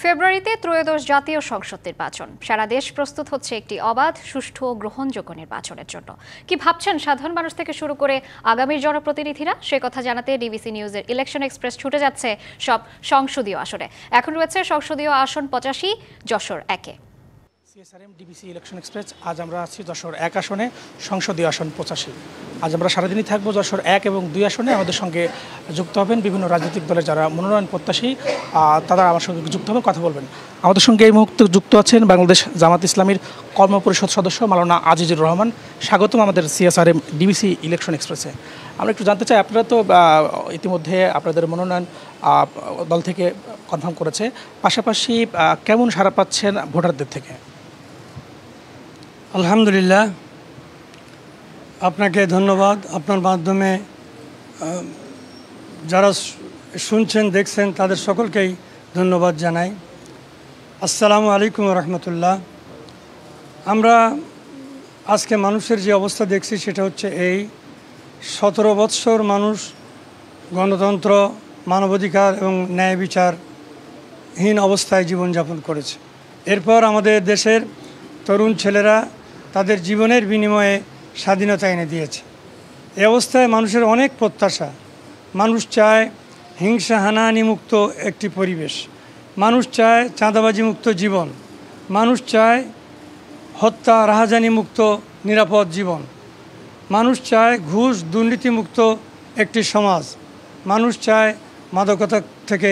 ফেব্রুয়ারিতে ত্রয়োদশ জাতীয় সংসদ নির্বাচন। সারা দেশ প্রস্তুত হচ্ছে একটি অবাধ, সুষ্ঠু ও গ্রহণযোগ্য নির্বাচনের জন্য। কি ভাবছেন সাধারণ মানুষ থেকে শুরু করে আগামীর জনপ্রতিনিধিরা, সে কথা জানাতে ডিবিসি নিউজের ইলেকশন এক্সপ্রেস ছুটে যাচ্ছে সব সংসদীয় আসনে। এখন রয়েছে সংসদীয় আসন 85, যশোর 1-এ। CSRM DBC Election Express. আজ আমরা আছি যশোর 1 আসনে, সংসদীয় আসন 85। আজ আমরা সারাদিনই থাকবো যশোর 1 এবং 2 আসনে। আমাদের সঙ্গে যুক্ত হবেন বিভিন্ন রাজনৈতিক দলের যারা মনোনয়ন প্রত্যাশী, তারা আমার সঙ্গে যুক্ত হবেন, কথা বলবেন। আমাদের সঙ্গে এই মুহূর্তে যুক্ত আছেন বাংলাদেশ জামাত ইসলামীর কর্মপরিষদ সদস্য মাওলানা আজিজুর রহমান। স্বাগতম আমাদের সিএসআরএম ডিবিসি ইলেকশন এক্সপ্রেসে। আমরা একটু জানতে চাই, আপনারা তো ইতিমধ্যে আপনাদের মনোনয়ন দল থেকে কনফার্ম করেছে, পাশাপাশি কেমন সাড়া পাচ্ছেন ভোটারদের থেকে? আলহামদুলিল্লাহ, আপনাকে ধন্যবাদ। আপনার মাধ্যমে যারা শুনছেন দেখছেন তাদের সকলকেই ধন্যবাদ জানাই। আসসালামু আলাইকুম রহমতুল্লাহ। আমরা আজকে মানুষের যে অবস্থা দেখছি সেটা হচ্ছে এই 17 বৎসর মানুষ গণতন্ত্র, মানবাধিকার এবং ন্যায় বিচারহীন অবস্থায় জীবনযাপন করেছে। এরপর আমাদের দেশের তরুণ ছেলেরা তাদের জীবনের বিনিময়ে স্বাধীনতা এনে দিয়েছে। এই অবস্থায় মানুষের অনেক প্রত্যাশা। মানুষ চায় হিংসা হানাহানি মুক্ত একটি পরিবেশ, মানুষ চায় চাঁদাবাজি মুক্ত জীবন, মানুষ চায় হত্যা রাহাজানি মুক্ত নিরাপদ জীবন, মানুষ চায় ঘুষ দুর্নীতিমুক্ত একটি সমাজ, মানুষ চায় মাদকতা থেকে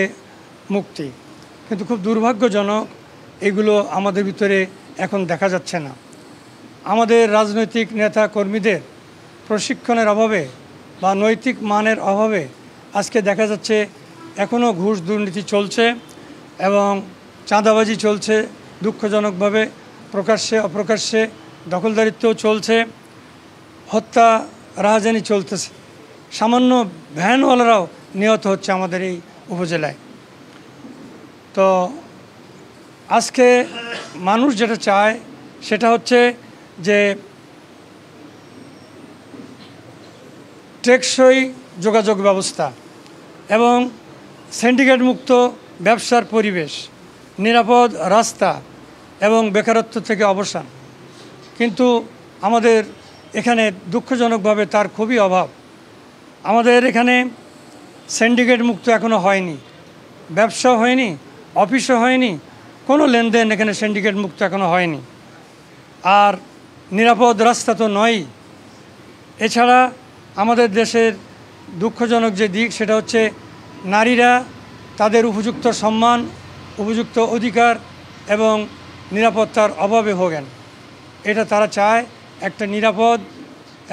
মুক্তি। কিন্তু খুব দুর্ভাগ্যজনক, এগুলো আমাদের ভিতরে এখন দেখা যাচ্ছে না। আমাদের রাজনৈতিক নেতা কর্মীদের প্রশিক্ষণের অভাবে বা নৈতিক মানের অভাবে আজকে দেখা যাচ্ছে এখনও ঘুষ দুর্নীতি চলছে এবং চাঁদাবাজি চলছে দুঃখজনকভাবে, প্রকাশ্যে অপ্রকাশ্যে দখলদারিত্বও চলছে, হত্যা রাহাজানি চলতেছে। সামান্য ভ্যানওয়ালারাও নিহত হচ্ছে আমাদের এই উপজেলায়। তো আজকে মানুষ যেটা চায় সেটা হচ্ছে যে টেকসই যোগাযোগ ব্যবস্থা এবং সিন্ডিকেট মুক্ত ব্যবসার পরিবেশ, নিরাপদ রাস্তা এবং বেকারত্ব থেকে অবসান। কিন্তু আমাদের এখানে দুঃখজনকভাবে তার খুবই অভাব। আমাদের এখানে সিন্ডিকেট মুক্ত এখনও হয়নি, ব্যবসা হয়নি, অফিসও হয়নি, কোনো লেনদেন এখানে সিন্ডিকেট মুক্ত এখনও হয়নি। আর নিরাপদ রাস্তা তো নয়ই। এছাড়া আমাদের দেশের দুঃখজনক যে দিক সেটা হচ্ছে নারীরা তাদের উপযুক্ত সম্মান, উপযুক্ত অধিকার এবং নিরাপত্তার অভাবে ভোগেন। এটা তারা চায় একটা নিরাপদ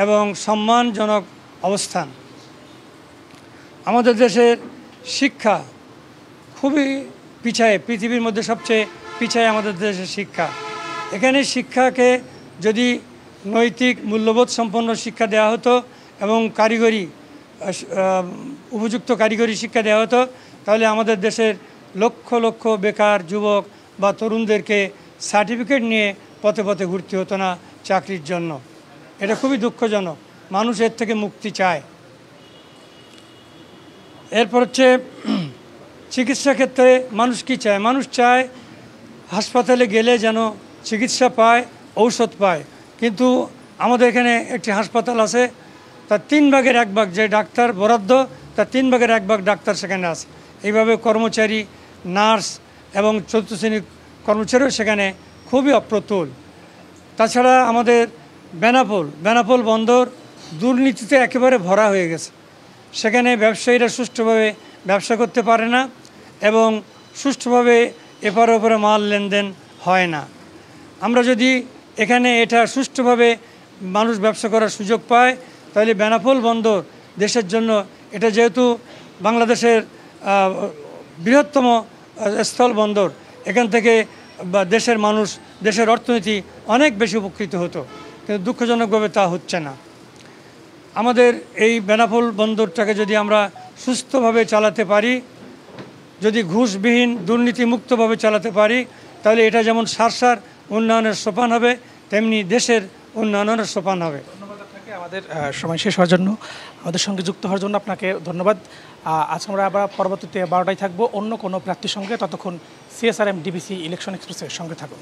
এবং সম্মানজনক অবস্থান। আমাদের দেশের শিক্ষা খুবই পিছায়, পৃথিবীর মধ্যে সবচেয়ে পিছায় আমাদের দেশের শিক্ষা। এখানে শিক্ষাকে যদি নৈতিক মূল্যবোধ সম্পন্ন শিক্ষা দেওয়া হতো এবং কারিগরি উপযুক্ত কারিগরি শিক্ষা দেওয়া হতো, তাহলে আমাদের দেশের লক্ষ লক্ষ বেকার যুবক বা তরুণদেরকে সার্টিফিকেট নিয়ে পথে পথে ঘুরতে হতো না চাকরির জন্য। এটা খুবই দুঃখজনক। মানুষ এর থেকে মুক্তি চায়। এরপর হচ্ছে চিকিৎসা ক্ষেত্রে মানুষ কী চায়? মানুষ চায় হাসপাতালে গেলে যেন চিকিৎসা পায়, ঔষধ পায়। কিন্তু আমাদের এখানে একটি হাসপাতাল আছে, তার 3 ভাগের 1 ভাগ যে ডাক্তার বরাদ্দ, তার 3 ভাগের 1 ভাগ ডাক্তার সেখানে আছে। এইভাবে কর্মচারী, নার্স এবং 4র্থ শ্রেণীর কর্মচারীও সেখানে খুবই অপ্রতুল। তাছাড়া আমাদের বেনাপোল বন্দর দুর্নীতিতে একেবারে ভরা হয়ে গেছে। সেখানে ব্যবসায়ীরা সুষ্ঠুভাবে ব্যবসা করতে পারে না এবং সুষ্ঠুভাবে এপারে ওপারে মাল লেনদেন হয় না। আমরা যদি এখানে এটা সুষ্ঠুভাবে মানুষ ব্যবসা করার সুযোগ পায়, তাহলে বেনাপোল বন্দর দেশের জন্য, এটা যেহেতু বাংলাদেশের বৃহত্তম স্থল বন্দর, এখান থেকে দেশের মানুষ, দেশের অর্থনীতি অনেক বেশি উপকৃত হতো। কিন্তু দুঃখজনকভাবে তা হচ্ছে না। আমাদের এই বেনাপোল বন্দরটাকে যদি আমরা সুস্থভাবে চালাতে পারি, যদি ঘুষবিহীন দুর্নীতিমুক্তভাবে চালাতে পারি, তাহলে এটা যেমন সারসার উন্নয়নের সোপান হবে, তেমনি দেশের উন্নয়নের সোপান হবে। ধন্যবাদ আপনাকে। আমাদের সময় শেষ হওয়ার জন্য আমাদের সঙ্গে যুক্ত হওয়ার জন্য আপনাকে ধন্যবাদ। আজ আমরা আবার পরবর্তীতে 12টায় থাকবো অন্য কোনো প্রার্থীর সঙ্গে। ততক্ষণ CSRM ডিবিসি ইলেকশন এক্সপ্রেসের সঙ্গে থাকুন।